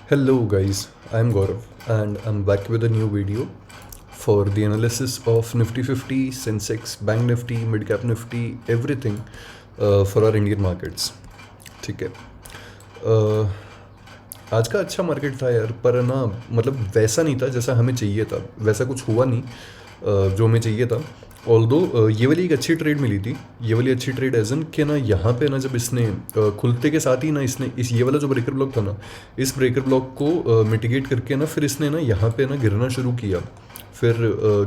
Hello guys, I am Gaurav and I'm back with a new video for the analysis of Nifty 50, Sensex, Bank Nifty, Mid Cap Nifty, everything for our Indian markets. ठीक है. uh, आज का अच्छा market था यार, पर ना मतलब वैसा नहीं था जैसा हमें चाहिए था, वैसा कुछ हुआ नहीं जो हमें चाहिए था. ऑल्दो ये वाली एक अच्छी ट्रेड मिली थी, ये वाली अच्छी ट्रेड एज एन कि ना यहाँ पे ना जब इसने खुलते के साथ ही ना इसने ये वाला जो ब्रेकर ब्लॉक था ना, इस ब्रेकर ब्लॉक को मिटिगेट करके ना फिर इसने ना यहाँ पे ना गिरना शुरू किया. फिर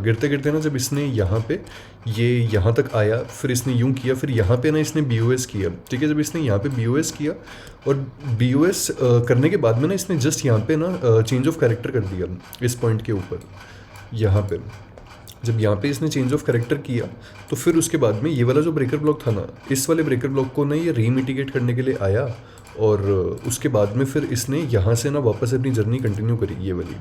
गिरते गिरते ना जब इसने यहाँ पे ये यहाँ तक आया, फिर इसने यूं किया, फिर यहाँ पे ना इसने BOS किया. ठीक है, जब इसने यहाँ पे BOS किया और BOS करने के बाद में ना इसने जस्ट यहाँ पे ना चेंज ऑफ कैरेक्टर कर दिया इस पॉइंट के ऊपर. यहाँ पे जब यहाँ पे इसने चेंज ऑफ कैरेक्टर किया तो फिर उसके बाद में ये वाला जो ब्रेकर ब्लॉक था ना, इस वाले ब्रेकर ब्लॉक को ना ये रीमिटिगेट करने के लिए आया और उसके बाद में फिर इसने यहाँ से ना वापस अपनी जर्नी कंटिन्यू करी ये वाली.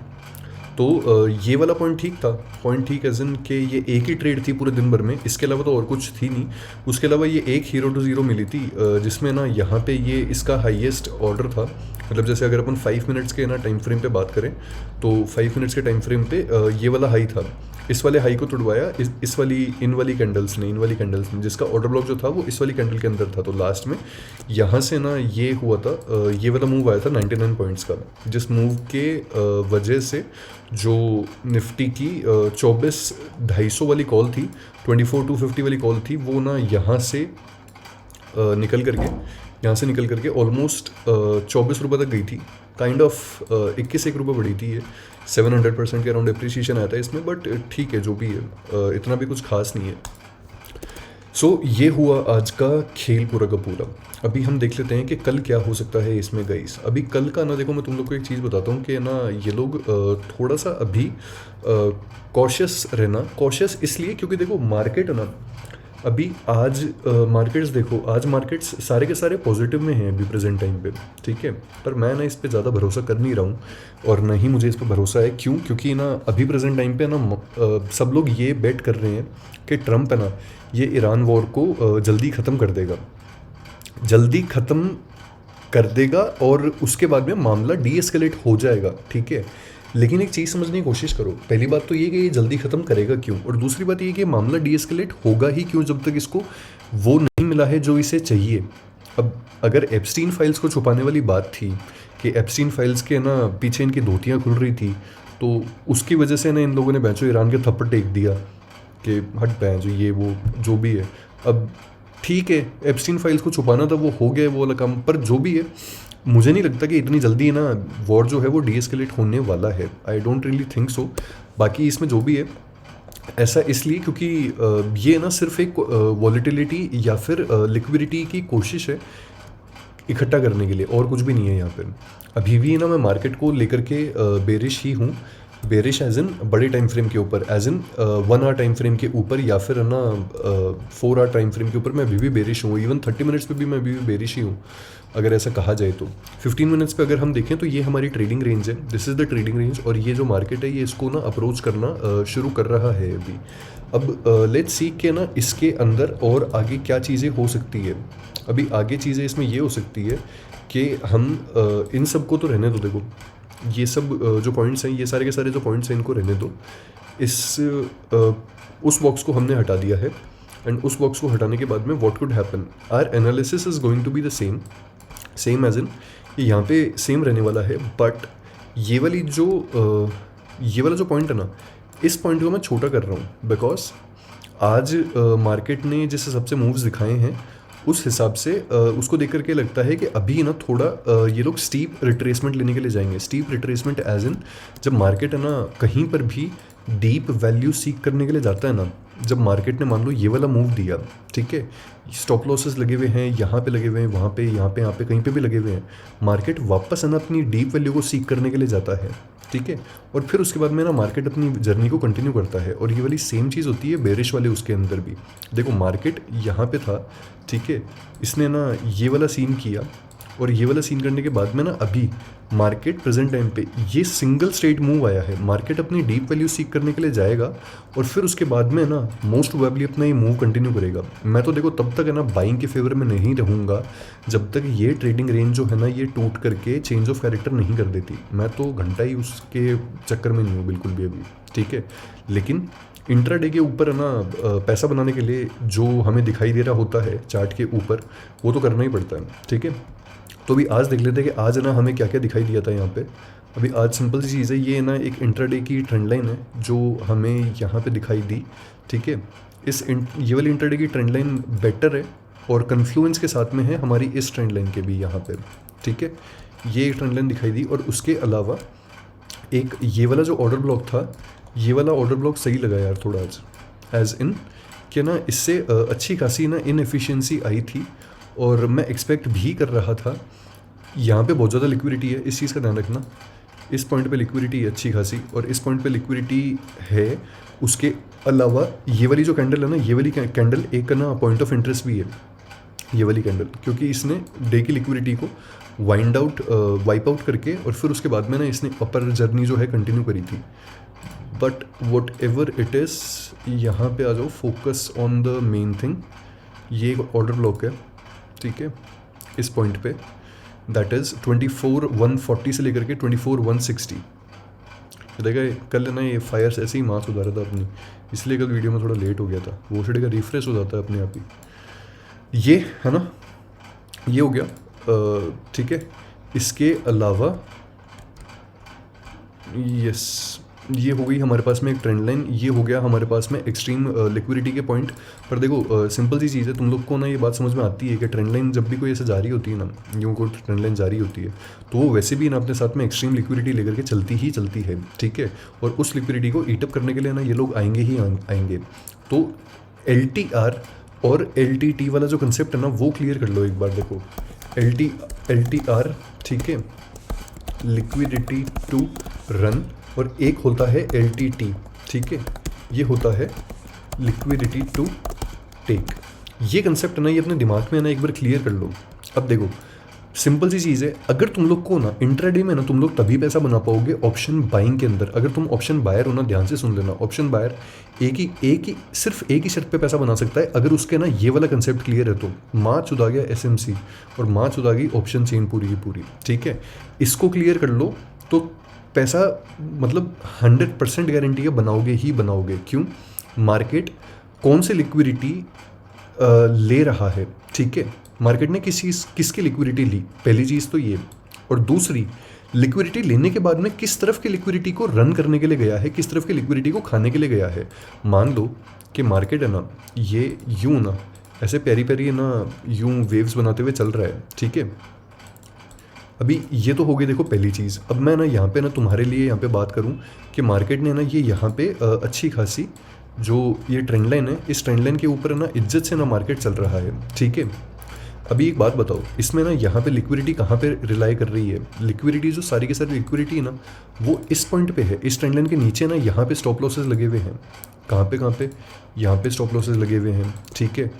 तो ये वाला पॉइंट ठीक था, पॉइंट ठीक एज इन कि ये एक ही ट्रेड थी पूरे दिन भर में, इसके अलावा तो और कुछ थी नहीं. उसके अलावा ये एक हीरो टू ज़ीरो मिली थी जिसमें ना यहाँ पे ये इसका हाईएस्ट ऑर्डर था. मतलब जैसे अगर अपन 5 मिनट्स के ना टाइम फ्रेम पे बात करें तो 5 मिनट्स के टाइम फ्रेम पे ये वाला हाई था. इस वाले हाई को तोड़वाया इन वाली कैंडल्स ने, जिसका ऑर्डर ब्लॉक जो था वो इस वाली कैंडल के अंदर था. तो लास्ट में यहाँ से ना ये हुआ था, ये वाला मूव आया था 99 पॉइंट्स का, जिस मूव के वजह से जो निफ्टी की 24,250 वाली कॉल थी, 24,250 वाली कॉल थी, वो ना यहाँ से निकल करके ऑलमोस्ट 24 रुपये तक गई थी. काइंड ऑफ 21 रुपये बढ़ी थी ये. 700% के अराउंड एप्रिसिएशन आया था इसमें, बट ठीक है जो भी है, इतना भी कुछ खास नहीं है. सो ये हुआ आज का खेल पूरा का पूरा. अभी हम देख लेते हैं कि कल क्या हो सकता है इसमें गाइस. अभी कल का ना देखो, मैं तुम लोग को एक चीज़ बताता हूँ कि ना ये लोग थोड़ा सा अभी कॉशियस रहना. कॉशियस इसलिए क्योंकि देखो मार्केट ना अभी आज मार्केट्स देखो, आज मार्केट्स सारे के सारे पॉजिटिव में हैं अभी प्रेजेंट टाइम पे. ठीक है, पर मैं ना इस पे ज़्यादा भरोसा कर नहीं रहा हूँ और ना ही मुझे इस पे भरोसा है. क्यों? क्योंकि ना अभी प्रेजेंट टाइम पे ना सब लोग ये बेट कर रहे हैं कि ट्रम्प है ना ये ईरान वॉर को जल्दी ख़त्म कर देगा और उसके बाद में मामला डीएस्केलेट हो जाएगा. ठीक है, लेकिन एक चीज़ समझने की कोशिश करो. पहली बात तो ये कि ये जल्दी ख़त्म करेगा क्यों, और दूसरी बात ये कि मामला डीएस्केलेट होगा ही क्यों जब तक इसको वो नहीं मिला है जो इसे चाहिए. अब अगर एप्स्टीन फाइल्स को छुपाने वाली बात थी कि एप्स्टीन फाइल्स के ना पीछे इनकी धोतियाँ खुल रही थी, तो उसकी वजह से ना इन लोगों ने बेंचो ईरान के थप्पड़ टेक दिया कि हट बेंचो ये वो जो भी है. अब ठीक है, एप्स्टीन फाइल्स को छुपाना था, वो हो गया वो वाला काम, पर जो भी है मुझे नहीं लगता कि इतनी जल्दी ना वॉर जो है वो डीएस्केलेट होने वाला है. I don't really think so. बाकी इसमें जो भी है ऐसा इसलिए क्योंकि ये ना सिर्फ एक वॉलेटिलिटी या फिर लिक्विडिटी की कोशिश है इकट्ठा करने के लिए, और कुछ भी नहीं है यहाँ पर. अभी भी ना मैं मार्केट को लेकर के बेरिश ही हूँ. बेरिश एज इन बड़े टाइम फ्रेम के ऊपर, as in 1 hour time frame के ऊपर, या फिर ना 4 आवर टाइम फ्रेम के ऊपर मैं अभी भी बेरिश हूँ. इवन 30 मिनट्स पे भी मैं अभी भी बेरिश ही हूँ अगर ऐसा कहा जाए तो. 15 मिनट्स पे अगर हम देखें तो ये हमारी ट्रेडिंग रेंज है, this is the trading range, और ये जो मार्केट है ये इसको ना अप्रोच करना शुरू कर रहा है अभी. अब लेट्स सी के ना इसके अंदर और आगे क्या चीज़ें हो सकती है. अभी आगे चीज़ें इसमें ये हो सकती है कि हम इन सब को तो रहने दो. देखो ये सब जो पॉइंट्स हैं, ये सारे के सारे जो पॉइंट्स हैं इनको रहने दो. उस बॉक्स को हमने हटा दिया है, एंड उस बॉक्स को हटाने के बाद में what could happen, our analysis is going to be the same as in ये यहाँ पे सेम रहने वाला है. बट ये वाला जो पॉइंट है ना, इस पॉइंट को मैं छोटा कर रहा हूँ बिकॉज आज मार्केट ने जिस हिसाब से मूव्स दिखाए हैं उस हिसाब से उसको देख करके लगता है कि अभी ना थोड़ा ये लोग स्टीप रिट्रेसमेंट लेने के लिए जाएंगे. स्टीप रिट्रेसमेंट एज इन जब मार्केट है ना कहीं पर भी डीप वैल्यू सीक करने के लिए जाता है ना, जब मार्केट ने मान लो ये वाला मूव दिया, ठीक है, स्टॉप लॉसेस लगे हुए हैं, यहाँ पे लगे हुए हैं, वहाँ पे, यहाँ पे कहीं पे भी लगे हुए हैं, मार्केट वापस है ना अपनी डीप वैल्यू को सीक करने के लिए जाता है. ठीक है, और फिर उसके बाद में ना मार्केट अपनी जर्नी को कंटिन्यू करता है. और ये वाली सेम चीज़ होती है बेरिश वाले उसके अंदर भी. देखो मार्केट यहाँ पे था, ठीक है, इसने ना ये वाला सीन किया, और ये वाला सीन करने के बाद में ना अभी मार्केट प्रेजेंट टाइम पे ये सिंगल स्ट्रेट मूव आया है, मार्केट अपनी डीप वैल्यू सीख करने के लिए जाएगा और फिर उसके बाद में ना मोस्ट प्रोबेबली अपना ये मूव कंटिन्यू करेगा। मैं तो देखो तब तक है ना बाइंग के फेवर में नहीं रहूँगा जब तक ये ट्रेडिंग रेंज जो है ना ये टूट करके चेंज ऑफ कैरेक्टर नहीं कर देती। मैं तो घंटा ही उसके चक्कर में नहीं हूँ बिल्कुल भी अभी, ठीक है। लेकिन इंट्राडे के ऊपर है ना पैसा बनाने के लिए जो हमें दिखाई दे रहा होता है चार्ट के ऊपर वो तो करना ही पड़ता है, ठीक है। तो अभी आज देख लेते हैं कि आज है ना हमें क्या क्या दिखाई दिया था यहाँ पे। अभी आज सिंपल सी चीज़ है, ये ना एक इंट्राडे की ट्रेंड लाइन है जो हमें यहाँ पे दिखाई दी, ठीक है। ये वाली इंट्राडे की ट्रेंड लाइन बेटर है और कन्फ्लुएंस के साथ में है हमारी इस ट्रेंड लाइन के भी यहाँ पे, ठीक है। ये ट्रेंड लाइन दिखाई दी और उसके अलावा एक ये वाला जो ऑर्डर ब्लॉक था, ये वाला ऑर्डर ब्लॉक सही लगा यार थोड़ा आज, एज इन कि ना इससे अच्छी खासी ना इनएफिशिएंसी आई थी और मैं एक्सपेक्ट भी कर रहा था। यहाँ पे बहुत ज़्यादा लिक्विडिटी है, इस चीज़ का ध्यान रखना। इस पॉइंट पे लिक्विडिटी है अच्छी खासी और इस पॉइंट पे लिक्विडिटी है। उसके अलावा ये वाली जो कैंडल है ना, ये वाली कैंडल एक ना पॉइंट ऑफ इंटरेस्ट भी है ये वाली कैंडल, क्योंकि इसने डे की लिक्विडिटी को वाइप आउट करके और फिर उसके बाद में ना इसने अपर जर्नी जो है कंटिन्यू करी थी। But what ever it is, यहाँ पे आ जाओ, focus on the main thing. ये एक ऑर्डर ब्लॉक है, ठीक है, इस पॉइंट पे, दैट इज़ 24,140 से लेकर के 24,160। देखा कल ना ये फायर्स ऐसे ही मास उधारा था अपनी, इसलिए कल वीडियो में थोड़ा लेट हो गया था। वो शेड का रिफ्रेश हो जाता है अपने आप ही। ये है ना, ये हो गया, ठीक है। इसके अलावा यस, ये हो गई हमारे पास में एक ट्रेंड लाइन, ये हो गया हमारे पास में एक्सट्रीम लिक्विडिटी के पॉइंट। पर देखो सिंपल सी चीज़ है, तुम लोग को ना ये बात समझ में आती है कि ट्रेंड लाइन जब भी कोई ऐसे जारी होती है ना, यूँ को ट्रेंड लाइन जारी होती है तो वो वैसे भी ना अपने साथ में एक्सट्रीम लिक्विडिटी लेकर के चलती ही चलती है, ठीक है। और उस लिक्विडिटी को ईटअप करने के लिए ना ये लोग आएंगे ही आएंगे। तो LTR और LTT वाला जो कंसेप्ट है ना वो क्लियर कर लो एक बार। देखो LTR, ठीक है, लिक्विडिटी टू रन, और एक होता है LTT, ठीक है, ये होता है लिक्विडिटी टू टेक। ये कंसेप्ट ना ये अपने दिमाग में ना एक बार क्लियर कर लो। अब देखो सिंपल सी चीज़ है, अगर तुम लोग को ना इंट्राडे में ना तुम लोग तभी पैसा बना पाओगे ऑप्शन बाइंग के अंदर। अगर तुम ऑप्शन बायर हो ना, ध्यान से सुन लेना, ऑप्शन बायर सिर्फ एक ही शर्त पे पैसा बना सकता है अगर उसके ना ये वाला कंसेप्ट क्लियर है। तो माँ चुदा गया SMC और माँ चुदा गई ऑप्शन चेन पूरी की पूरी, ठीक है। इसको क्लियर कर लो तो पैसा मतलब 100% गारंटी है बनाओगे ही बनाओगे। क्यों? मार्केट कौन सी लिक्विडिटी ले रहा है, ठीक है, मार्केट ने किसकी लिक्विडिटी ली, पहली चीज़ तो ये। और दूसरी, लिक्विडिटी लेने के बाद में किस तरफ की लिक्विडिटी को रन करने के लिए गया है, किस तरफ की लिक्विडिटी को खाने के लिए गया है। मान लो कि मार्केट है ना ये यूँ ना ऐसे प्यारी प्यारी ना यूँ वेव्स बनाते हुए चल रहा है, ठीक है। अभी ये तो हो गई देखो पहली चीज़। अब मैं ना यहाँ पे ना तुम्हारे लिए यहाँ पे बात करूँ कि मार्केट ने ना ये यहाँ पे अच्छी खासी जो ये ट्रेंड लाइन है, इस ट्रेंड लाइन के ऊपर ना इज्जत से ना मार्केट चल रहा है, ठीक है। अभी एक बात बताओ, इसमें ना यहाँ पे लिक्विडिटी कहाँ पे रिलाई कर रही है? लिक्विडिटी जो सारी की सारी लिक्विडिटी है ना वो इस पॉइंट पे है, इस ट्रेंड लाइन के नीचे ना यहाँ पे स्टॉप लॉसेस लगे हुए हैं। कहाँ पे? यहाँ पे स्टॉप लॉसेस लगे हुए हैं, ठीक है।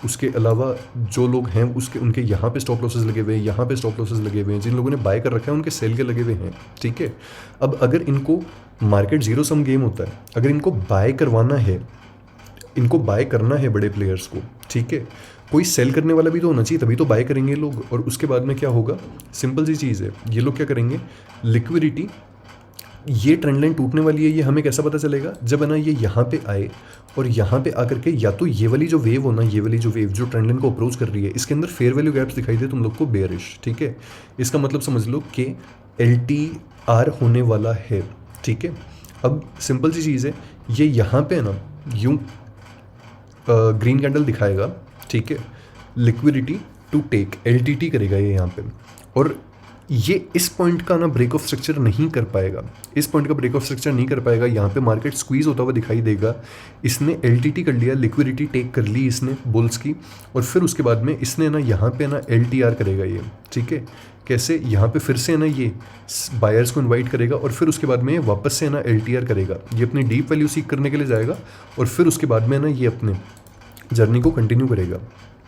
उसके अलावा जो लोग हैं उनके यहाँ पे स्टॉप लॉसेस लगे हुए हैं, यहाँ पे स्टॉप लॉसेस लगे हुए हैं। जिन लोगों ने बाय कर रखा है उनके सेल के लगे हुए हैं, ठीक है। अब अगर इनको मार्केट जीरो सम गेम होता है, अगर इनको बाय करवाना है, इनको बाय करना है बड़े प्लेयर्स को, ठीक है, कोई सेल करने वाला भी तो होना चाहिए, तभी तो बाय करेंगे लोग। और उसके बाद में क्या होगा? सिंपल सी चीज़ है, ये लोग क्या करेंगे, लिक्विडिटी, ये ट्रेंड लाइन टूटने वाली है, ये हमें कैसा पता चलेगा? जब है ना ये यहाँ पे आए और यहाँ पे आकर के या तो ये वाली जो वेव हो ना, ये वाली जो वेव जो ट्रेंड लाइन को अप्रोच कर रही है, इसके अंदर फेयर वैल्यू गैप्स दिखाई दे तुम लोग को बेयरिश, ठीक है। इसका मतलब समझ लो कि LTR होने वाला है, ठीक है। अब सिंपल सी चीज़ है, ये यहाँ पे ना यूँ ग्रीन कैंडल दिखाएगा, ठीक है, लिक्विडिटी टू टेक, LTT करेगा ये यहाँ पे। और ये इस पॉइंट का ना ब्रेक ऑफ स्ट्रक्चर नहीं कर पाएगा, इस पॉइंट का ब्रेक ऑफ स्ट्रक्चर नहीं कर पाएगा। यहाँ पे मार्केट स्क्वीज होता हुआ दिखाई देगा। इसने LTT कर लिया, लिक्विडिटी टेक कर ली इसने बुल्स की, और फिर उसके बाद में इसने ना यहाँ पे ना LTR करेगा ये, ठीक है। कैसे? यहाँ पे फिर से ना ये बायर्स को इन्वाइट करेगा और फिर उसके बाद में वापस से ना LTR करेगा। ये अपनी डीप वैल्यू सीख करने के लिए जाएगा और फिर उसके बाद में ना ये अपने जर्नी को कंटिन्यू करेगा,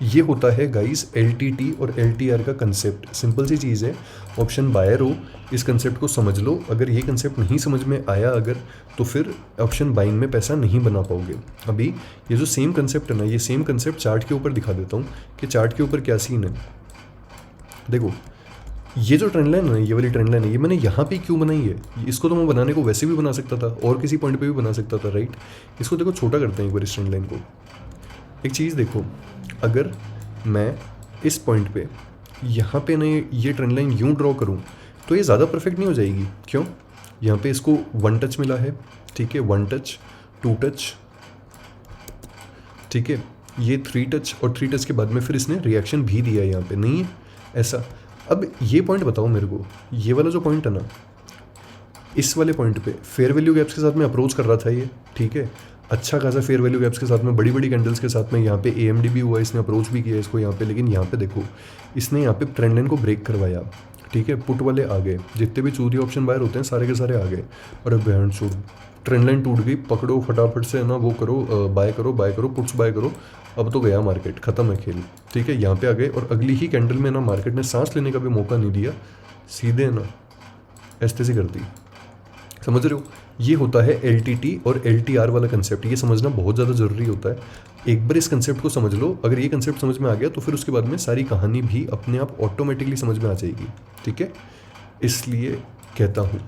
ये होता है गाइस LTT और LTR का कंसेप्ट। सिंपल सी चीज़ है, ऑप्शन बायर हो, इस कंसेप्ट को समझ लो। अगर ये कंसेप्ट नहीं समझ में आया अगर, तो फिर ऑप्शन बाइंग में पैसा नहीं बना पाओगे। अभी ये जो सेम कंसेप्ट है ना, ये सेम कंसेप्ट चार्ट के ऊपर दिखा देता हूँ कि चार्ट के ऊपर क्या सीन है। देखो ये जो ट्रेंड लाइन है, ये वाली ट्रेंड लाइन है, ये मैंने यहाँ पे क्यों बनाई है? इसको तो मैं बनाने को वैसे भी बना सकता था और किसी पॉइंट पे भी बना सकता था, राइट। इसको देखो छोटा करते हैं एक बार इस ट्रेंड लाइन को। एक चीज़ देखो, अगर मैं इस पॉइंट पे यहाँ पे ना ये ट्रेंड लाइन यूँ ड्रॉ करूँ तो ये ज़्यादा परफेक्ट नहीं हो जाएगी? क्यों? यहाँ पे इसको 1 टच मिला है, ठीक है, 1 टच, 2 टच, ठीक है, ये 3 टच और 3 टच के बाद में फिर इसने रिएक्शन भी दिया है यहाँ पे, नहीं है ऐसा। अब ये पॉइंट बताओ मेरे को, ये वाला जो पॉइंट है ना, इस वाले पॉइंट पे फेयर वैल्यू गैप्स के साथ में अप्रोच कर रहा था ये, ठीक है, अच्छा खासा फेयर वैल्यू गैप्स के साथ में, बड़ी बड़ी कैंडल्स के साथ में। यहाँ पे AMD भी हुआ, इसने अप्रोच भी किया इसको यहाँ पे, लेकिन यहाँ पे देखो इसने यहाँ पे ट्रेंड लाइन को ब्रेक करवाया, ठीक है, पुट वाले आ गए, जितने भी चूरी ऑप्शन बायर होते हैं सारे के सारे आ गए, और अब बैंड शूट ट्रेंड लाइन टूट गई, पकड़ो फटाफट से ना, वो करो, बाय करो, पुट्स बाय करो। अब तो गया मार्केट, ख़त्म है खेल, ठीक है। यहाँ पे आ गए और अगली ही कैंडल में ना मार्केट ने सांस लेने का भी मौका नहीं दिया, सीधे ना ऐसे से कर दी, समझ रहे हो। ये होता है LTT और LTR वाला कंसेप्ट, ये समझना बहुत ज़्यादा ज़रूरी होता है। एक बार इस कंसेप्ट को समझ लो, अगर ये कंसेप्ट समझ में आ गया तो फिर उसके बाद में सारी कहानी भी अपने आप ऑटोमेटिकली समझ में आ जाएगी, ठीक है। इसलिए कहता हूँ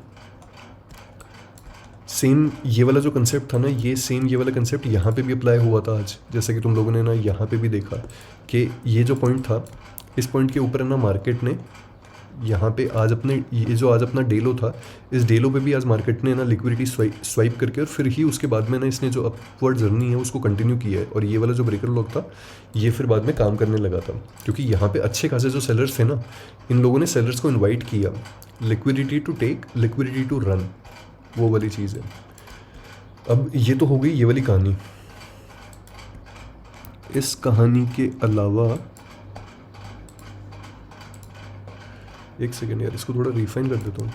सेम ये वाला जो कंसेप्ट था ना, ये सेम ये वाला कंसेप्ट यहाँ पे भी अप्लाई हुआ था आज, जैसे कि तुम लोगों ने ना यहाँ पे भी देखा कि ये जो पॉइंट था, इस पॉइंट के ऊपर है ना मार्केट ने यहाँ पे आज अपने ये जो आज अपना डेलो था, इस डेलो पे भी आज मार्केट ने ना लिक्विडिटी स्वाइप करके और फिर ही उसके बाद में ना इसने जो अपवर्ड जर्नी है उसको कंटिन्यू किया है। और ये वाला जो ब्रेकर लॉक था ये फिर बाद में काम करने लगा था, क्योंकि यहाँ पे अच्छे खासे जो सेलर्स थे ना, इन लोगों ने सेलर्स को इन्वाइट किया, liquidity to take, liquidity to run, वो वाली चीज़ है। अब ये तो हो गई ये वाली कहानी। इस कहानी के अलावा एक सेकेंड यार, इसको थोड़ा रिफाइन कर देता हूँ।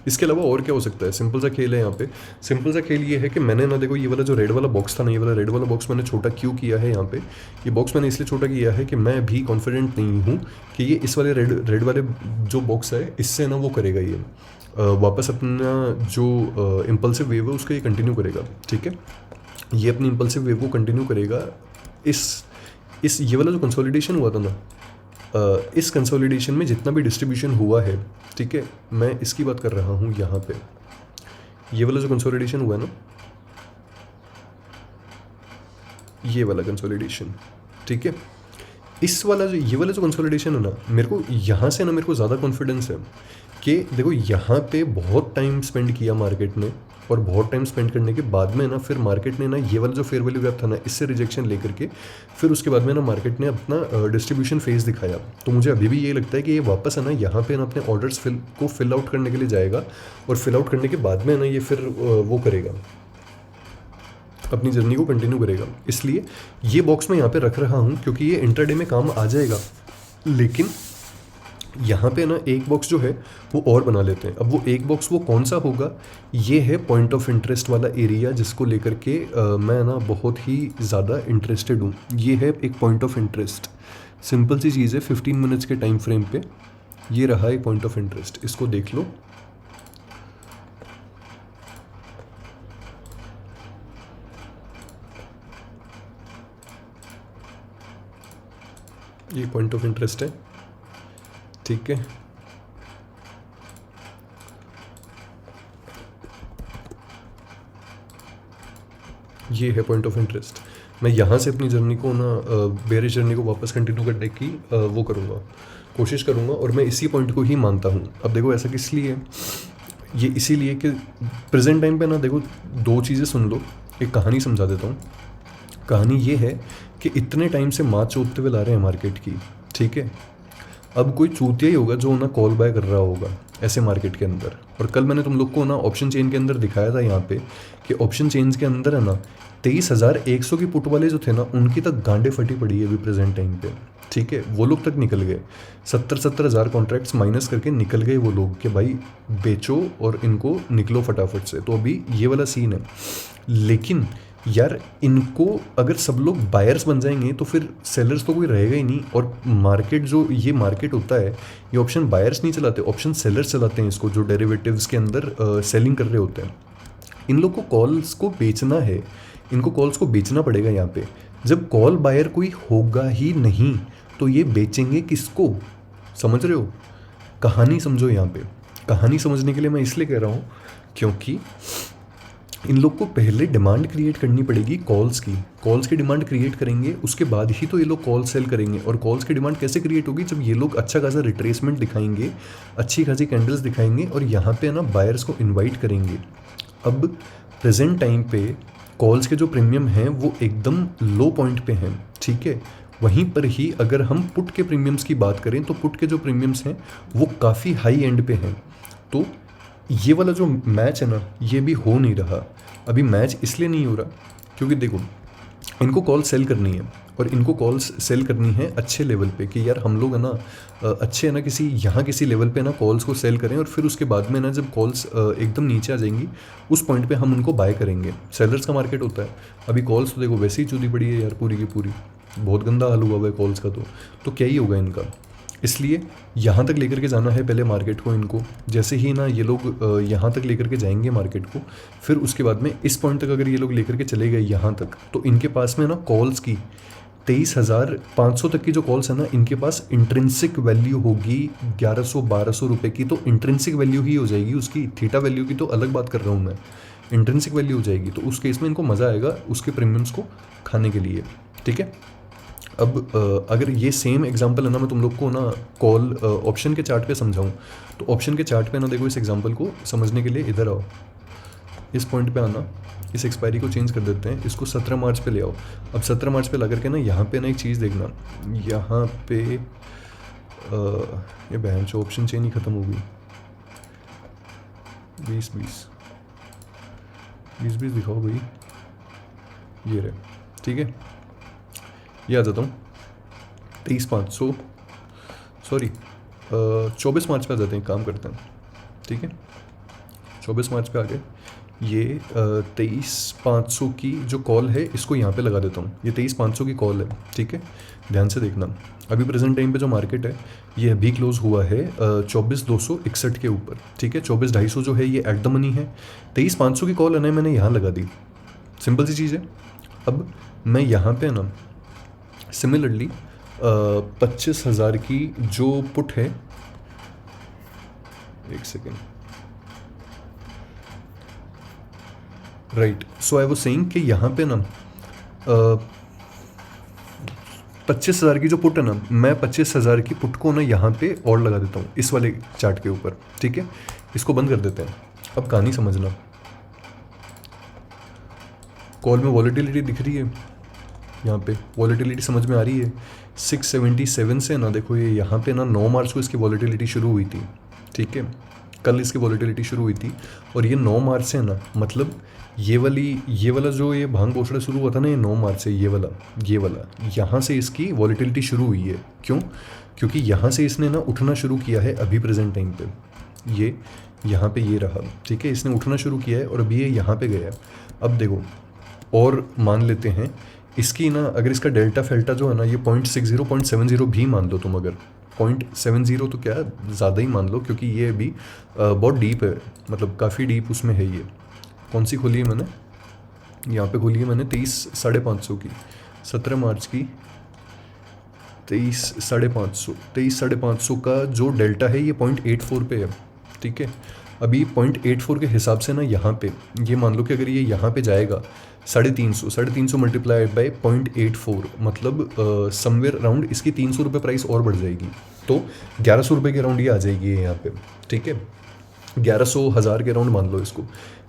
इसके अलावा और क्या हो सकता है? सिंपल सा खेल है यहाँ पे। सिंपल सा खेल ये है कि मैंने ना, देखो ये वाला जो रेड वाला बॉक्स था ना, ये वाला रेड वाला बॉक्स मैंने छोटा क्यों किया है यहाँ पे? ये बॉक्स मैंने इसलिए छोटा किया है कि मैं भी कॉन्फिडेंट नहीं हूँ कि ये इस वाले रेड वाले जो बॉक्स है इससे ना वो करेगा, ये वापस अपना जो इम्पल्सिव वेव है उसको ये कंटिन्यू करेगा, ठीक है। ये अपनी इम्पल्सिव वेव को कंटिन्यू करेगा। इस ये वाला जो कंसोलिडेशन हुआ था ना, इस कंसोलिडेशन में जितना भी डिस्ट्रीब्यूशन हुआ है, ठीक है, मैं इसकी बात कर रहा हूँ यहाँ पे। ये वाला जो कंसोलिडेशन हुआ है ना, ये वाला कंसोलिडेशन, ठीक है, इस वाला जो ये वाला जो कंसोलिडेशन है ना, मेरे को यहाँ से ना मेरे को ज़्यादा कॉन्फिडेंस है कि देखो यहाँ पे बहुत टाइम स्पेंड किया मार्केट ने, और बहुत टाइम स्पेंड करने के बाद में ना फिर मार्केट ने ना ये वाला जो फेयर वैल्यू गैप था ना, इससे रिजेक्शन लेकर के फिर उसके बाद में ना मार्केट ने अपना डिस्ट्रीब्यूशन फेज दिखाया। तो मुझे अभी भी ये लगता है कि ये वापस है ना यहाँ पे ना अपने ऑर्डर्स फिल आउट करने के लिए जाएगा, और फिल आउट करने के बाद में ना ये फिर वो करेगा, अपनी जर्नी को कंटिन्यू करेगा। इसलिए ये बॉक्स मैं यहाँ पे रख रहा हूँ क्योंकि ये इंट्राडे में काम आ जाएगा। लेकिन यहाँ पे ना एक बॉक्स जो है वो और बना लेते हैं। अब वो एक बॉक्स वो कौन सा होगा? ये है पॉइंट ऑफ इंटरेस्ट वाला एरिया, जिसको लेकर के मैं ना बहुत ही ज़्यादा इंटरेस्टेड हूँ। ये है एक पॉइंट ऑफ इंटरेस्ट, सिंपल सी चीज़ है, 15 मिनट्स के टाइम फ्रेम पे ये रहा है पॉइंट ऑफ इंटरेस्ट। इसको देख लो, ये पॉइंट ऑफ इंटरेस्ट है, ठीक है। ये है पॉइंट ऑफ इंटरेस्ट। मैं यहाँ से अपनी जर्नी को ना बेरिश जर्नी को वापस कंटिन्यू करने की वो करूँगा, कोशिश करूँगा, और मैं इसी पॉइंट को ही मानता हूँ। अब देखो ऐसा किस लिए, ये इसीलिए कि प्रेजेंट टाइम पे ना देखो, दो चीज़ें सुन लो, एक कहानी समझा देता हूँ। कहानी ये है कि इतने टाइम से माँ चोतते हुए ला रहे हैं मार्केट की, ठीक है। अब कोई चूतिया ही होगा जो ना कॉल बाय कर रहा होगा ऐसे मार्केट के अंदर। और कल मैंने तुम लोग को ना ऑप्शन चेन के अंदर दिखाया था यहाँ पे कि ऑप्शन चेन्स के अंदर है ना 23,100 की पुट वाले जो थे ना, उनकी तक गांडे फटी पड़ी है अभी प्रेजेंट टाइम पे, ठीक है। वो लोग तक निकल गए, 70 हज़ार कॉन्ट्रैक्ट्स माइनस करके निकल गए वो लोग कि भाई बेचो और इनको निकलो फटाफट से। तो अभी ये वाला सीन है। लेकिन यार इनको अगर सब लोग बायर्स बन जाएंगे तो फिर सेलर्स तो कोई रहेगा ही नहीं। और मार्केट जो ये मार्केट होता है, ये ऑप्शन बायर्स नहीं चलाते, ऑप्शन सेलर्स चलाते हैं इसको, जो डेरिवेटिव्स के अंदर सेलिंग कर रहे होते हैं। इन लोग को कॉल्स को बेचना है, इनको कॉल्स को बेचना पड़ेगा यहाँ पे। जब कॉल बायर कोई होगा ही नहीं तो ये बेचेंगे किसको, समझ रहे हो? कहानी समझो यहाँ पे। कहानी समझने के लिए मैं इसलिए कह रहा हूँ क्योंकि इन लोग को पहले डिमांड क्रिएट करनी पड़ेगी कॉल्स की। कॉल्स की डिमांड क्रिएट करेंगे, उसके बाद ही तो ये लोग कॉल सेल करेंगे। और कॉल्स की डिमांड कैसे क्रिएट होगी? जब ये लोग अच्छा खासा रिट्रेसमेंट दिखाएंगे, अच्छी खासी कैंडल्स दिखाएंगे और यहाँ पे ना बायर्स को इन्वाइट करेंगे। अब प्रेजेंट टाइम पे कॉल्स के जो प्रीमियम हैं वो एकदम लो पॉइंट पे हैं, ठीक है। वहीं पर ही अगर हम पुट के प्रीमियम्स की बात करें तो पुट के जो प्रीमियम्स हैं वो काफ़ी हाई एंड पे हैं। तो ये वाला जो मैच है ना, ये भी हो नहीं रहा। अभी मैच इसलिए नहीं हो रहा क्योंकि देखो, इनको कॉल सेल करनी है और इनको कॉल्स सेल करनी है अच्छे लेवल पे कि यार हम लोग है ना अच्छे है ना किसी लेवल पे ना कॉल्स को सेल करें। और फिर उसके बाद में ना जब कॉल्स एकदम नीचे आ जाएंगी उस पॉइंट पे हम उनको बाय करेंगे। सेलर्स का मार्केट होता है। अभी कॉल्स तो देखो वैसे ही चूदी पड़ी है यार, पूरी की पूरी बहुत गंदा हाल हुआ है कॉल्स का। तो क्या ही होगा इनका। इसलिए यहाँ तक लेकर के जाना है पहले मार्केट को इनको। जैसे ही ना ये लोग यहाँ तक लेकर के जाएंगे मार्केट को, फिर उसके बाद में इस पॉइंट तक अगर ये लोग लेकर के चले गए यहाँ तक, तो इनके पास में ना कॉल्स की 23,500 तक की जो कॉल्स है ना, इनके पास इंट्रिंसिक वैल्यू होगी 1100-1200 रुपये की। तो इंट्रिंसिक वैल्यू ही हो जाएगी उसकी, थीटा वैल्यू की तो अलग बात कर रहा हूँ मैं। इंट्रिंसिक वैल्यू हो जाएगी तो उस केस में इनको मज़ा आएगा उसके प्रीमियम्स को खाने के लिए, ठीक है। अब अगर ये सेम एग्जांपल है ना, मैं तुम लोग को ना कॉल ऑप्शन के चार्ट पे समझाऊं, तो ऑप्शन के चार्ट पे ना देखो, इस एग्जांपल को समझने के लिए इधर आओ, इस पॉइंट पे आना, इस एक्सपायरी को चेंज कर देते हैं, इसको 17 मार्च पे ले आओ। अब 17 मार्च पे ला करके ना यहाँ पे ना एक चीज़ देखना, यहाँ पे ये बहन जो ऑप्शन चेन ही ख़त्म हो गई। 20-20 दिखाओ भाई, ये रहे, ठीक है। ये आ जाता हूँ 23,500 सॉरी 24 मार्च पे आ जाते हैं, काम करते हैं, ठीक है। 24 मार्च पे आ गए। ये 23,500 की जो कॉल है इसको यहाँ पे लगा देता हूँ। ये 23,500 की कॉल है, ठीक है। ध्यान से देखना, अभी प्रेजेंट टाइम पे जो मार्केट है ये अभी क्लोज हुआ है 24,261 के ऊपर, ठीक है। 24,250 जो है ये एट द मनी है। 23,500 की कॉल है ना, मैंने यहाँ लगा दी, सिंपल सी चीज़ है। अब मैं यहाँ पे ना सिमिलरली 25,000 की जो पुट है, एक second, right. So I was saying कि यहाँ पे ना 25,000 की जो पुट है ना, मैं 25,000 की पुट को ना यहाँ पे और लगा देता हूँ इस वाले चार्ट के ऊपर, ठीक है। इसको बंद कर देते हैं। अब कहानी समझना, कॉल में वॉलेटिलिटी दिख रही है, यहाँ पे वॉलेटिलिटी समझ में आ रही है। 677 से ना देखो, ये यहाँ पे ना 9 मार्च को इसकी वॉलेटिलिटी शुरू हुई थी, ठीक है। कल इसकी वॉलेटिलिटी शुरू हुई थी और ये 9 मार्च से है ना, मतलब ये वाला जो ये भांग पोछड़ा शुरू हुआ था ना, ये 9 मार्च से, ये वाला यहाँ से इसकी वॉलेटिलिटी शुरू हुई है। क्यों? क्योंकि यहाँ से इसने ना उठना शुरू किया है अभी प्रेजेंट टाइम पे। ये यहाँ पे ये रहा, ठीक है, इसने उठना शुरू किया है और अभी ये यहाँ पे गया। अब देखो, और मान लेते हैं इसकी ना, अगर इसका डेल्टा फेल्टा जो है ना, ये 0.70 भी मान लो तुम, अगर 0.70 तो क्या ज़्यादा ही मान लो, क्योंकि ये अभी बहुत डीप है, मतलब काफ़ी डीप उसमें है। ये कौन सी खोली है मैंने? यहाँ पे खोली है मैंने 23,550 की, 17 मार्च की 23,550 का जो डेल्टा है ये 0.84 पे है, ठीक है। अभी 0.84 के हिसाब से ना यहाँ पे ये मान लो कि अगर ये यहाँ पे जाएगा 350 मल्टीप्लाइड बाई 0.84, मतलब समवेयर अराउंड इसकी 300 रुपये प्राइस और बढ़ जाएगी। तो 1100 रुपये के अराउंड ये आ जाएगी यहाँ पे, ठीक है। 1100-1000 के अराउंड मान लो इसको।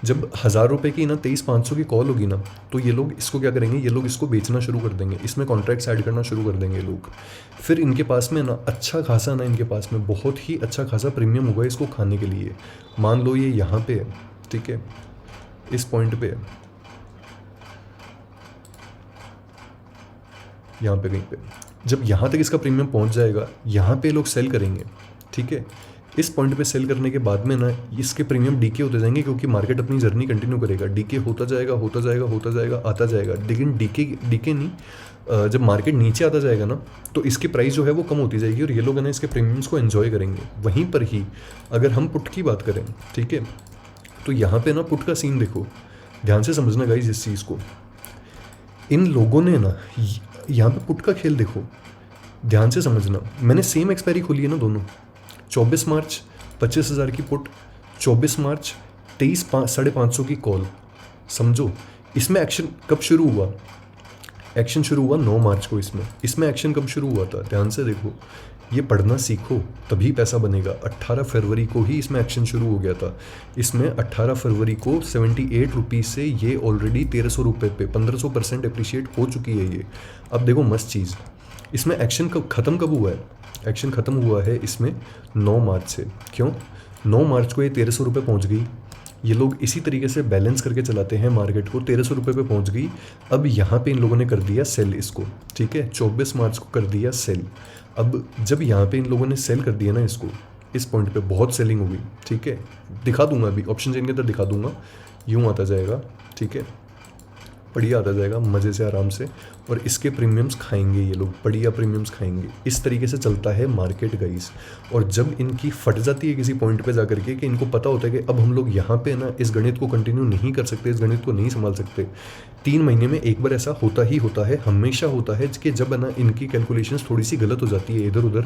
जब 1000 रुपये की ना 23,500 की कॉल होगी ना, तो ये लोग इसको क्या करेंगे, ये लोग इसको बेचना शुरू कर देंगे, इसमें कॉन्ट्रैक्ट्स ऐड करना शुरू कर देंगे लोग। फिर इनके पास में ना अच्छा खासा ना, इनके पास में बहुत ही अच्छा खासा प्रीमियम होगा इसको खाने के लिए। मान लो ये यहाँ पे है, ठीक है, इस पॉइंट पे है, यहाँ पे कहीं पे। जब यहाँ तक इसका प्रीमियम पहुँच जाएगा, यहाँ पे लोग सेल करेंगे, ठीक है। इस पॉइंट पे सेल करने के बाद में ना इसके प्रीमियम डीके होते जाएंगे, क्योंकि मार्केट अपनी जर्नी कंटिन्यू करेगा, डीके होता जाएगा होता जाएगा होता जाएगा, आता जाएगा। लेकिन डीके नहीं, जब मार्केट नीचे आता जाएगा ना, तो इसकी प्राइस जो है वो कम होती जाएगी और ये लोग है ना इसके प्रीमियम्स को एंजॉय करेंगे। वहीं पर ही अगर हम पुट की बात करें, ठीक है, तो यहाँ पे ना पुट का सीन देखो, ध्यान से समझना गाइस इस चीज़ को। इन लोगों ने ना यहाँ पे पुट का खेल देखो, ध्यान से समझना। मैंने सेम एक्सपायरी खोली है ना दोनों, 24 मार्च 25,000 की पुट, 24 मार्च 23,550 की कॉल। समझो इसमें एक्शन कब शुरू हुआ? एक्शन शुरू हुआ 9 मार्च को। इसमें एक्शन कब शुरू हुआ था? ध्यान से देखो, ये पढ़ना सीखो तभी पैसा बनेगा। 18 फरवरी को ही इसमें एक्शन शुरू हो गया था। इसमें 18 फरवरी को 78 रुपीज़ से ये ऑलरेडी 1300 रुपये पे 1500% अप्रिशिएट हो चुकी है ये। अब देखो मस्त चीज़, इसमें एक्शन ख़त्म कब हुआ है? एक्शन ख़त्म हुआ है इसमें 9 मार्च से। क्यों? 9 मार्च को ये 1300 रुपये पहुँच गई। ये लोग इसी तरीके से बैलेंस करके चलाते हैं मार्केट को। 1300 रुपये पे पहुँच गई। अब यहाँ पे इन लोगों ने कर दिया सेल इसको, ठीक है। 24 मार्च को कर दिया सेल। अब जब यहाँ पे इन लोगों ने सेल कर दिया ना इसको, इस पॉइंट पे बहुत सेलिंग हुई, ठीक है। दिखा दूंगा अभी ऑप्शन चेन के अंदर दिखा दूंगा, यूँ आता जाएगा, ठीक है, बढ़िया आता जाएगा मज़े से आराम से। और इसके प्रीमियम्स खाएंगे ये लोग, बढ़िया प्रीमियम्स खाएंगे। इस तरीके से चलता है मार्केट गाइस। और जब इनकी फट जाती है किसी पॉइंट पे जा करके कि इनको पता होता है कि अब हम लोग यहाँ पे ना इस गणित को कंटिन्यू नहीं कर सकते, इस गणित को नहीं संभाल सकते, 3 महीने में एक बार ऐसा होता ही होता है, हमेशा होता है कि जब है ना इनकी कैलकुलेशंस थोड़ी सी गलत हो जाती है, इधर उधर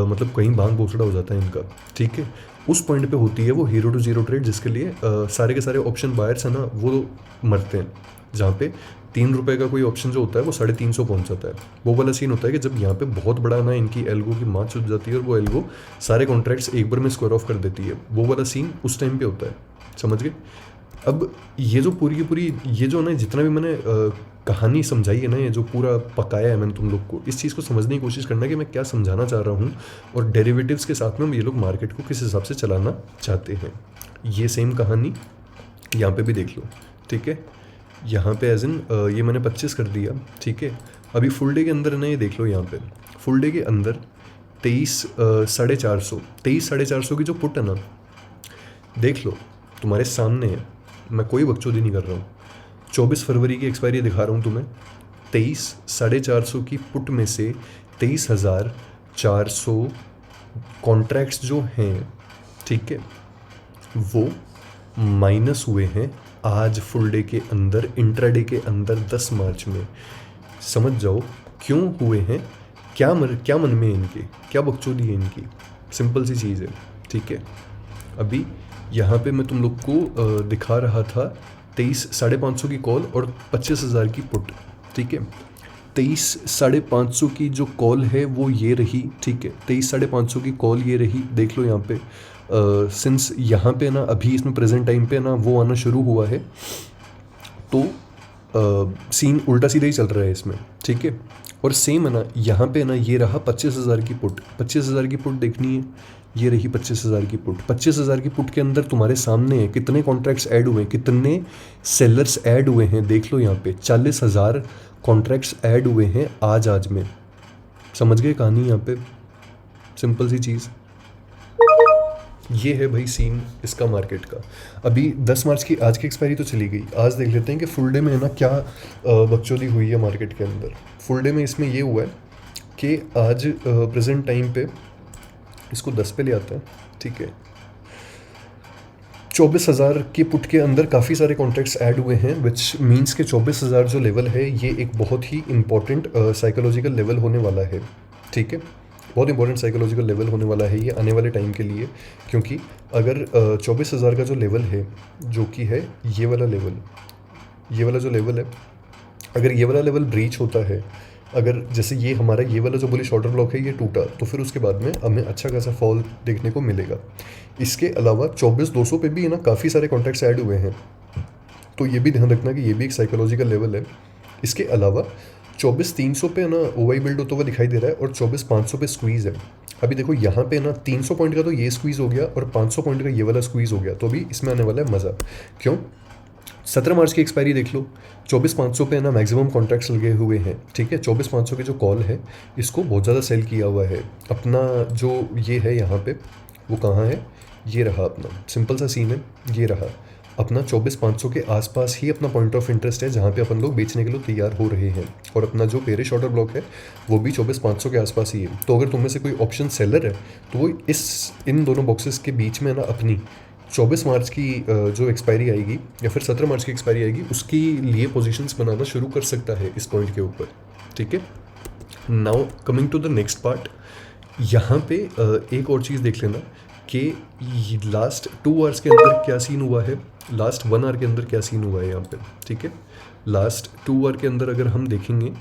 मतलब कहीं बांग बोसड़ा हो जाता है इनका, ठीक है। उस पॉइंट पे होती है वो 0 to 0 ट्रेड, जिसके लिए सारे के सारे ऑप्शन बायर्स है ना वो मरते हैं। जहाँ पे 3 रुपये का कोई ऑप्शन जो होता है वो 350 पहुँच जाता है। वो वाला सीन होता है कि जब यहाँ पे बहुत बड़ा ना इनकी एल्गो की मार छुप जाती है और वो एल्गो सारे कॉन्ट्रैक्ट्स एक बार में स्क्वायर ऑफ कर देती है। वो वाला सीन उस टाइम पे होता है, समझ गए। अब ये जो पूरी की पूरी ये जो ना जितना भी मैंने कहानी समझाई है ना, ये जो पूरा पकाया है मैंने तुम लोग को, इस चीज़ को समझने की कोशिश करना कि मैं क्या समझाना चाह रहा हूँ और डेरिवेटिव्स के साथ में ये लोग मार्केट को किस हिसाब से चलाना चाहते हैं। ये सेम कहानी यहाँ पे भी देख लो, ठीक है। यहाँ पे एज इन ये मैंने 25 कर दिया, ठीक है। अभी फुल डे के अंदर ना ये देख लो, यहाँ पे फुल डे के अंदर 23,450 की जो पुट है ना, देख लो तुम्हारे सामने है, मैं कोई बकचोदी नहीं कर रहा हूँ। 24 फरवरी की एक्सपायरी दिखा रहा हूँ तुम्हें। 23,450 की पुट में से 23,400 कॉन्ट्रैक्ट्स जो हैं, ठीक है, वो माइनस हुए हैं आज फुल डे के अंदर, इंट्राडे के अंदर 10 मार्च में। समझ जाओ क्यों हुए हैं, क्या मन में है इनके, क्या बकचोदी है इनकी। सिंपल सी चीज़ है, ठीक है। अभी यहाँ पे मैं तुम लोग को दिखा रहा था 23,550 की कॉल और 25,000 की पुट, ठीक है। 23,550 की जो कॉल है वो ये रही, ठीक है। 23,550 की कॉल ये रही, देख लो यहाँ पे। सिंस यहाँ पे ना अभी इसमें प्रेजेंट टाइम पे ना वो आना शुरू हुआ है, तो सीन उल्टा सीधा ही चल रहा है इसमें, ठीक है। और सेम है ना यहाँ पे ना ये रहा 25,000 की पुट। 25,000 की पुट देखनी है, ये रही 25,000 की पुट। 25,000 की पुट के अंदर तुम्हारे सामने है कितने कॉन्ट्रैक्ट्स ऐड हुए हैं, कितने सेलर्स ऐड हुए हैं, देख लो यहाँ पे 40,000 कॉन्ट्रैक्ट्स ऐड हुए हैं आज में। समझ गए कहानी यहाँ पे, सिंपल सी चीज़। ये है भाई सीन इसका मार्केट का। अभी 10 मार्च की आज की एक्सपायरी तो चली गई, आज देख लेते हैं कि फुल डे में है ना क्या बकचोदी हुई है मार्केट के अंदर। फुल डे में इसमें ये हुआ है कि आज प्रेजेंट टाइम पे इसको 10 पे ले आता है, ठीक है। 24,000 की पुट के अंदर काफ़ी सारे कॉन्ट्रैक्ट्स ऐड हुए हैं, विच मीन्स के 24,000 जो लेवल है ये एक बहुत ही इंपॉर्टेंट साइकोलॉजिकल लेवल होने वाला है, ठीक है। बहुत इंपॉर्टेंट साइकोलॉजिकल लेवल होने वाला है ये आने वाले टाइम के लिए, क्योंकि अगर 24,000 का जो लेवल है, जो कि है ये वाला लेवल, ये वाला जो लेवल है, अगर ये वाला लेवल ब्रीच होता है, अगर जैसे ये हमारा ये वाला जो बुलिश ऑर्डर ब्लॉक है ये टूटा, तो फिर उसके बाद में हमें अच्छा खासा फॉल देखने को मिलेगा। इसके अलावा 24,200 पे भी है ना काफ़ी सारे कॉन्ट्रैक्ट्स ऐड हुए हैं, तो ये भी ध्यान रखना कि ये भी एक साइकोलॉजिकल लेवल है। इसके अलावा 24,300 पे ना ओवाई बिल्ड होता हुआ दिखाई दे रहा है और 24,500 पे स्क्वीज़ है। अभी देखो यहाँ पे ना 300 पॉइंट का तो ये स्क्वीज़ हो गया और 500 पॉइंट का ये वाला स्क्वीज़ हो गया, तो अभी इसमें आने वाला है मज़ा। क्यों? 17 मार्च की एक्सपायरी देख लो, 24,500 पे है ना मैक्सिमम कॉन्ट्रैक्ट्स लगे हुए हैं, ठीक है। 24,500 की जो कॉल है इसको बहुत ज़्यादा सेल किया हुआ है। अपना जो ये है यहाँ पे वो कहाँ है, ये रहा अपना सिंपल सा सीन है, ये रहा अपना 24,500 के आसपास ही अपना पॉइंट ऑफ इंटरेस्ट है जहाँ पे अपन लोग बेचने के लिए तैयार हो रहे हैं। और अपना जो बेरिश ऑर्डर ब्लॉक है वो भी 24,500 के आसपास ही है। तो अगर तुम में से कोई ऑप्शन सेलर है तो वो इन दोनों बॉक्सेस के बीच में ना अपनी 24 मार्च की जो एक्सपायरी आएगी या फिर 17 मार्च की एक्सपायरी आएगी उसके लिए पोजीशंस बनाना शुरू कर सकता है इस पॉइंट के ऊपर, ठीक है। Now coming to the next part, यहाँ पे एक और चीज़ देख लेना कि लास्ट 2 आवर्स के अंदर क्या सीन हुआ है, लास्ट 1 आवर के अंदर क्या सीन हुआ है यहाँ पे, ठीक है। लास्ट 2 आवर के अंदर अगर हम देखेंगे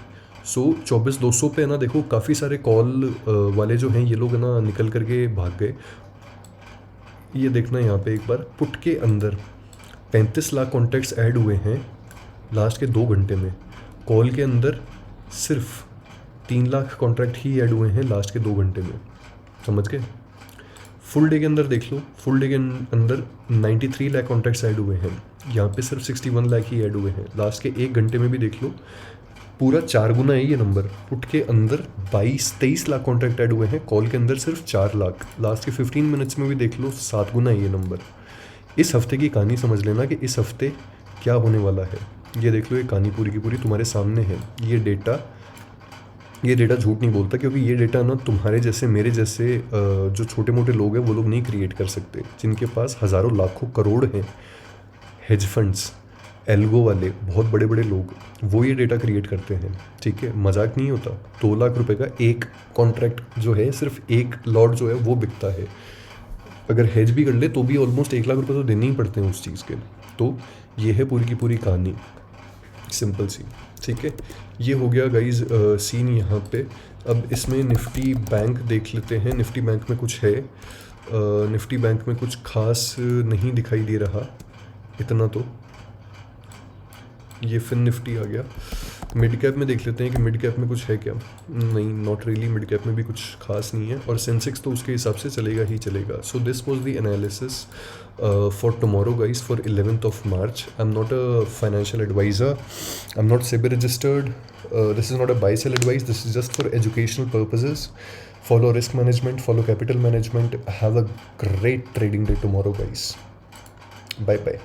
सो 24,200 पे है ना, देखो काफ़ी सारे कॉल वाले जो हैं ये लोग है ना निकल करके भाग गए। ये देखना यहाँ पे एक बार, पुट के अंदर 35 लाख कॉन्टैक्ट्स ऐड हुए हैं लास्ट के 2 घंटे में। कॉल के अंदर सिर्फ 3 लाख कॉन्ट्रैक्ट ही ऐड हुए हैं लास्ट के 2 घंटे में, समझ गए। फुल डे के अंदर देख लो, फुल डे के अंदर 93 लाख कॉन्ट्रैक्ट्स ऐड हुए हैं, यहाँ पे सिर्फ 61 लाख ही ऐड हुए हैं। लास्ट के 1 घंटे में भी देख लो, पूरा 4 गुना है ये नंबर। पुट के अंदर 22-23 लाख कॉन्ट्रैक्ट ऐड हुए हैं, कॉल के अंदर सिर्फ 4 लाख। लास्ट के 15 मिनट्स में भी देख लो 7 गुना है ये नंबर। इस हफ्ते की कहानी समझ लेना कि इस हफ्ते क्या होने वाला है। ये देख लो, ये कहानी पूरी की पूरी तुम्हारे सामने है। ये डेटा झूठ नहीं बोलता, क्योंकि ये डेटा ना तुम्हारे जैसे मेरे जैसे जो छोटे मोटे लोग हैं वो लोग नहीं क्रिएट कर सकते, जिनके पास हज़ारों लाखों करोड़ हैं। हेज फंड्स, एल्गो वाले बहुत बड़े बड़े लोग, वो ये डेटा क्रिएट करते हैं, ठीक है। मजाक नहीं होता। 2 लाख रुपए का एक कॉन्ट्रैक्ट जो है, सिर्फ एक लॉट जो है वो बिकता है। अगर हेज भी कर ले तो भी ऑलमोस्ट 1 लाख रुपए तो देने ही पड़ते हैं उस चीज़ के। तो ये है पूरी की पूरी कहानी, सिंपल सी, ठीक है। ये हो गया गाइज सीन यहाँ पे। अब इसमें निफ्टी बैंक देख लेते हैं। निफ्टी बैंक में कुछ है, निफ्टी बैंक में कुछ खास नहीं दिखाई दे रहा इतना। तो ये फिन निफ्टी आ गया। मिड कैप में देख लेते हैं कि मिड कैप में कुछ है क्या। नहीं, नॉट रियली, मिड कैप में भी कुछ खास नहीं है। और सेंसेक्स तो उसके हिसाब से चलेगा ही चलेगा। So this was the analysis for tomorrow guys, for 11th of March. I'm not a financial advisor, I'm not SEBI registered, this is not a buy sell advice, this is just for educational purposes. Follow risk management, follow capital management. Have a great trading day tomorrow guys. Bye bye.